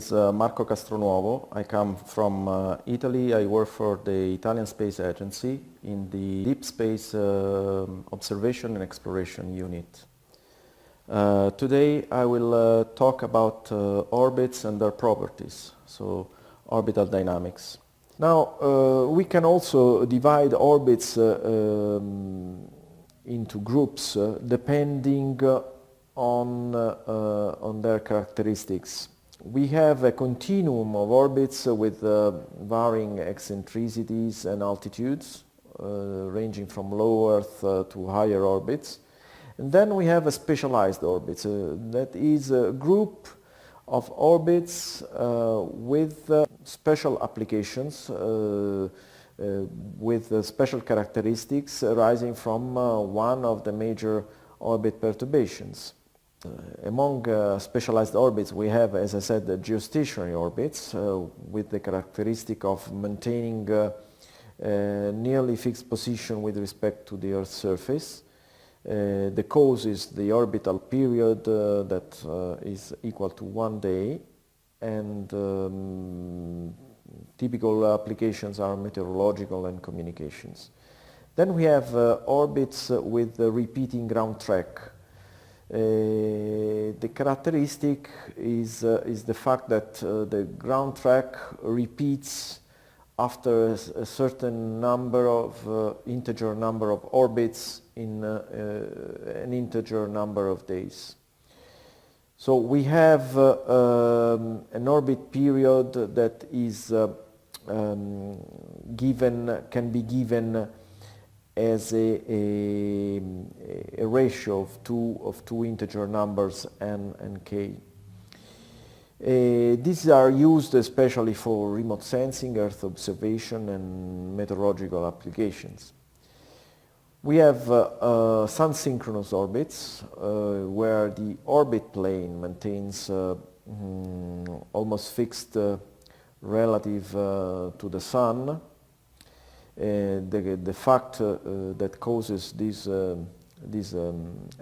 It's Marco Castronuovo. I come from Italy. I work for the Italian Space Agency in the Deep Space Observation and Exploration Unit. Today I will talk about orbits and their properties, so orbital dynamics. Now we can also divide orbits into groups depending on their characteristics. We have a continuum of orbits with varying eccentricities and altitudes, ranging from low Earth to higher orbits. And then we have a specialized orbits. That is a group of orbits with special applications, with special characteristics arising from one of the major orbit perturbations. Among specialized orbits we have, as I said, the geostationary orbits with the characteristic of maintaining a nearly fixed position with respect to the Earth's surface. The cause is the orbital period that is equal to 1 day, and typical applications are meteorological and communications. Then we have orbits with the repeating ground track. The characteristic is the fact that the ground track repeats after a certain number of integer number of orbits in an integer number of days. So we have an orbit period that is can be given as a ratio of two integer numbers n and k. These are used especially for remote sensing, Earth observation and meteorological applications. We have sun-synchronous orbits where the orbit plane maintains almost fixed relative to the Sun. The fact that causes this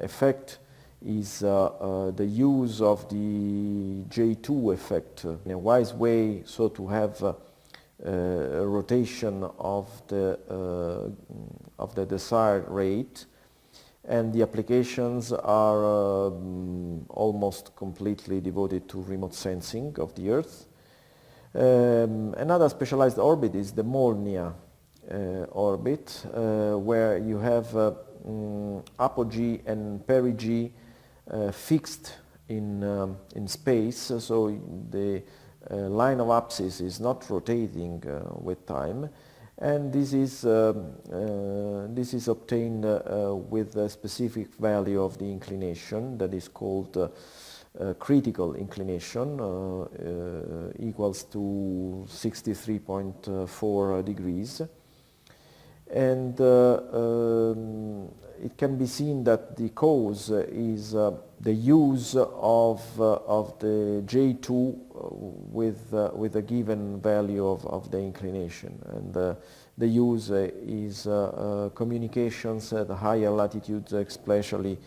effect is the use of the J2 effect, in a wise way, so to have a rotation of the desired rate, and the applications are almost completely devoted to remote sensing of the Earth. Another specialized orbit is the Molniya orbit, where you have apogee and perigee fixed in space, so the line of apsis is not rotating with time, and this is obtained with a specific value of the inclination that is called critical inclination, equals to 63.4 degrees. And it can be seen that the cause is the use of the J2 with a given value of the inclination, and the use is communications at higher latitudes, especially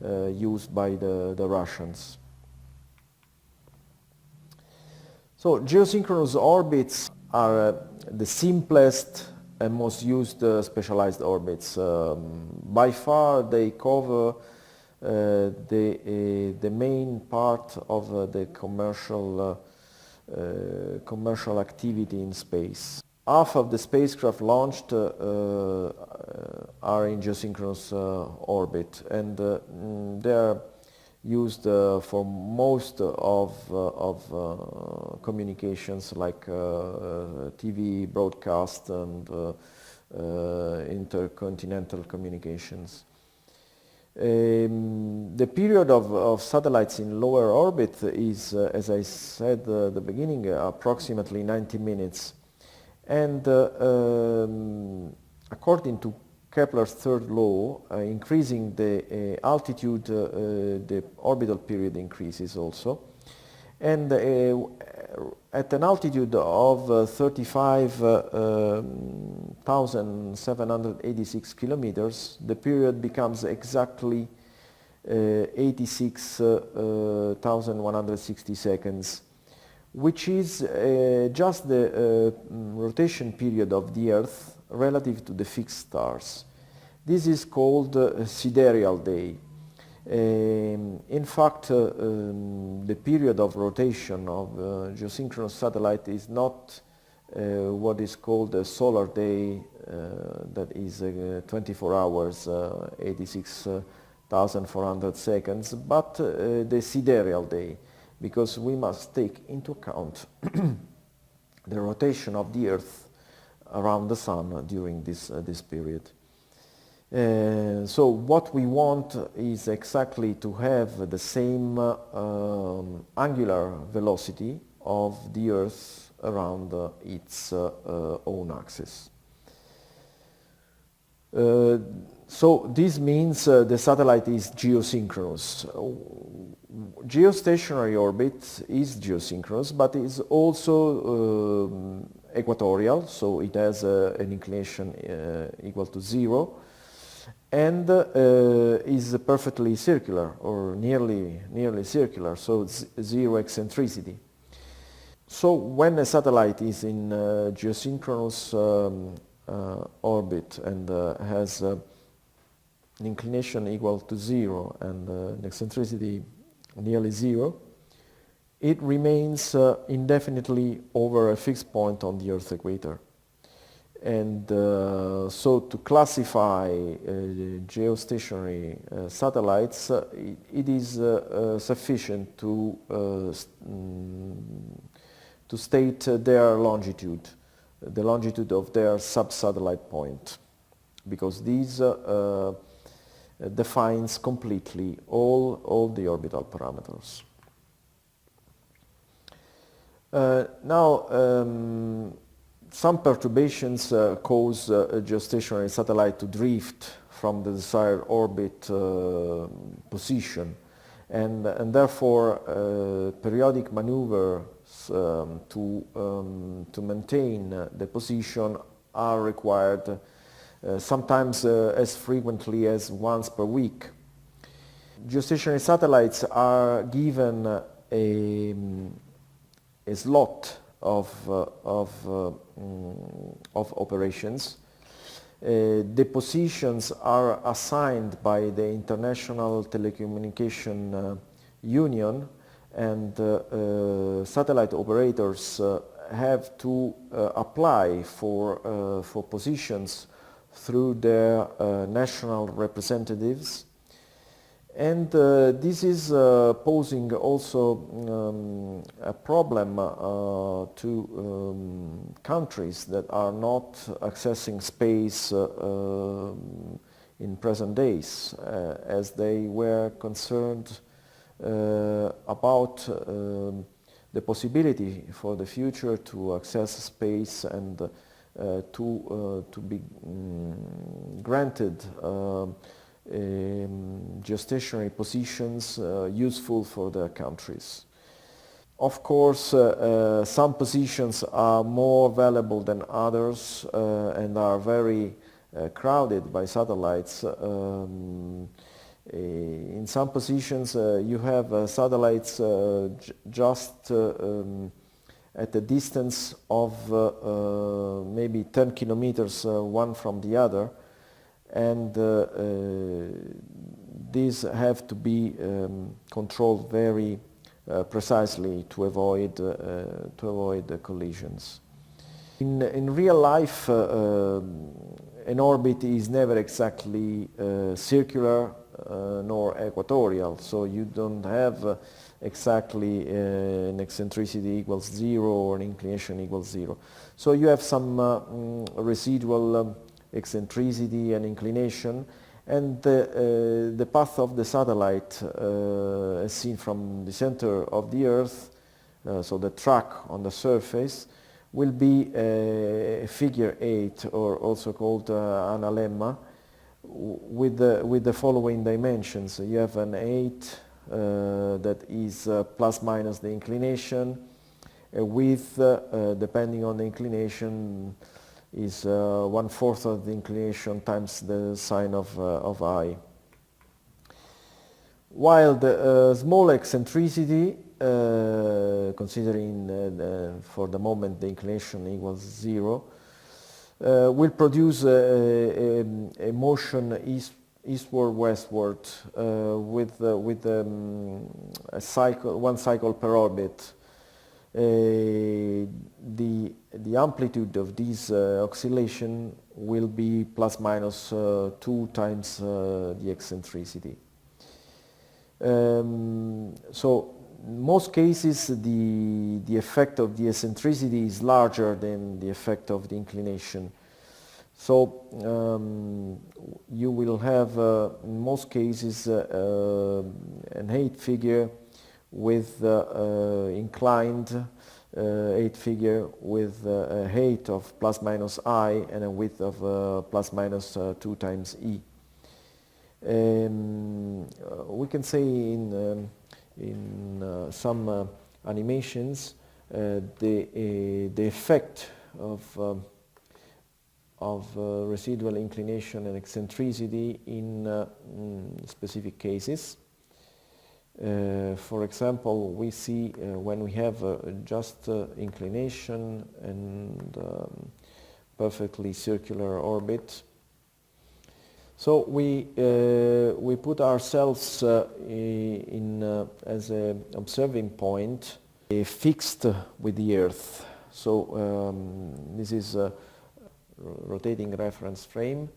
used by the Russians. So geosynchronous orbits are the simplest and most used specialized orbits. By far they cover the main part of the commercial activity in space. Half of the spacecraft launched are in geosynchronous orbit, and they are used for most of communications like TV broadcast and intercontinental communications. The period of satellites in lower orbit is, as I said at the beginning, approximately 90 minutes. And according to Kepler's third law, increasing the altitude, the orbital period increases also. And at an altitude of 35,786 kilometers, the period becomes exactly 86,160 seconds, which is just the rotation period of the Earth relative to the fixed stars. This is called sidereal day. In fact, the period of rotation of geosynchronous satellite is not what is called a solar day, that is 24 hours, 86,400 seconds, but the sidereal day, because we must take into account the rotation of the Earth around the Sun during this period. So what we want is exactly to have the same angular velocity of the Earth around its own axis. So this means the satellite is geosynchronous. Geostationary orbit is geosynchronous, but is also equatorial, so it has an inclination equal to 0, and is perfectly circular, or nearly circular, so it's 0 eccentricity. So when a satellite is in geosynchronous orbit and has an inclination equal to 0 and an eccentricity nearly 0, it remains indefinitely over a fixed point on the Earth equator. And so to classify geostationary satellites, it is sufficient to state their longitude, the longitude of their sub-satellite point, because these defines completely all the orbital parameters. Now, some perturbations cause a geostationary satellite to drift from the desired orbit position, and therefore periodic maneuvers to maintain the position are required, sometimes as frequently as once per week. Geostationary satellites are given a slot of operations. The positions are assigned by the International Telecommunication Union, and satellite operators have to apply for positions through their national representatives. And this is posing also a problem to countries that are not accessing space in present days, as they were concerned about the possibility for the future to access space and to be granted geostationary positions useful for their countries. Of course, some positions are more valuable than others and are very crowded by satellites. In some positions you have satellites just at a distance of maybe 10 kilometers one from the other, and these have to be controlled very precisely to avoid collisions. In real life, an orbit is never exactly circular nor equatorial, so you don't have exactly an eccentricity equals 0 or an inclination equals 0. So you have some residual eccentricity and inclination, and the path of the satellite as seen from the center of the Earth, so the track on the surface, will be a figure 8, or also called analemma, with the following dimensions. You have an 8 that is plus minus the inclination, width, depending on the inclination, is 1/4 of the inclination times the sine of I. While the small eccentricity considering for the moment the inclination equals 0, will produce a motion eastward-westward with a cycle, one cycle per orbit. The amplitude of this oscillation will be plus minus 2 times the eccentricity. So in most cases the effect of the eccentricity is larger than the effect of the inclination. So you will have in most cases an 8 figure with inclined 8 figure with a height of plus minus I and a width of plus minus 2 times E. We can say in some animations the effect of residual inclination and eccentricity in specific cases. For example, we see when we have just inclination and perfectly circular orbit. So we put ourselves in as an observing point fixed with the Earth. So this is a rotating reference frame,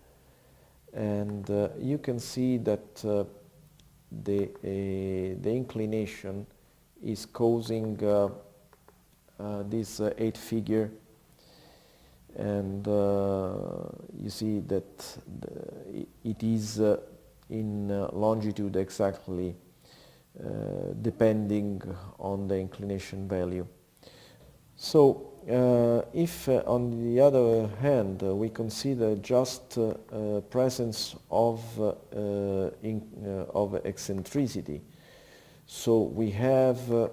and you can see that the inclination is causing this 8 figure, and you see that it is in longitude exactly depending on the inclination value. So if on the other hand we consider just presence of eccentricity, so we have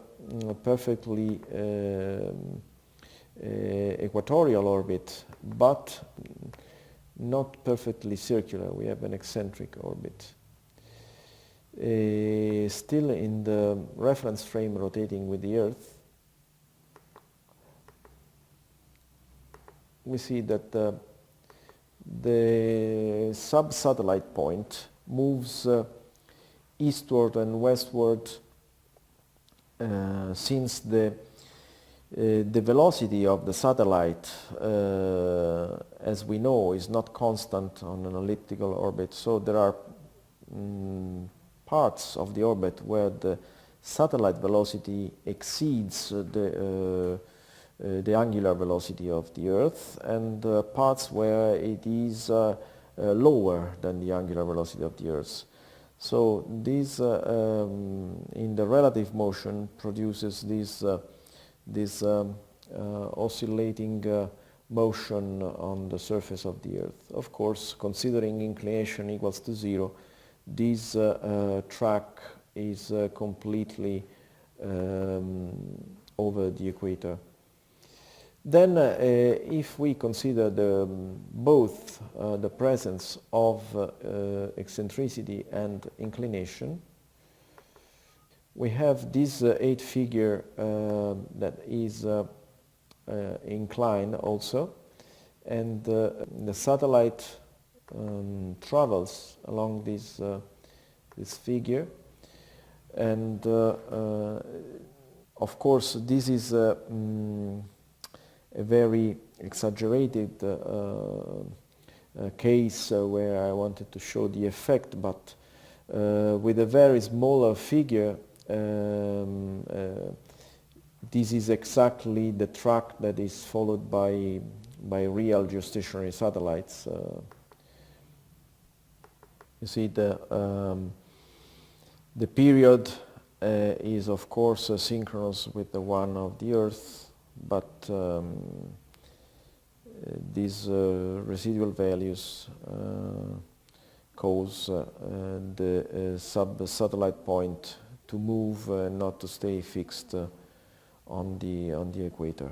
perfectly equatorial orbit, but not perfectly circular. We have an eccentric orbit. Still in the reference frame rotating with the Earth, we see that the sub-satellite point moves eastward and westward since the velocity of the satellite, as we know, is not constant on an elliptical orbit. So there are parts of the orbit where the satellite velocity exceeds the angular velocity of the Earth, and parts where it is lower than the angular velocity of the Earth. So this, in the relative motion, produces this oscillating motion on the surface of the Earth. Of course, considering inclination equals to 0, this track is completely over the equator. Then if we consider both the presence of eccentricity and inclination, we have this 8 figure that is inclined also, and the satellite travels along this figure, and of course this is a very exaggerated case where I wanted to show the effect, but with a very smaller figure, this is exactly the track that is followed by real geostationary satellites. You see the period is of course synchronous with the one of the Earth, but these residual values cause the sub-satellite point to move, not to stay fixed on the equator.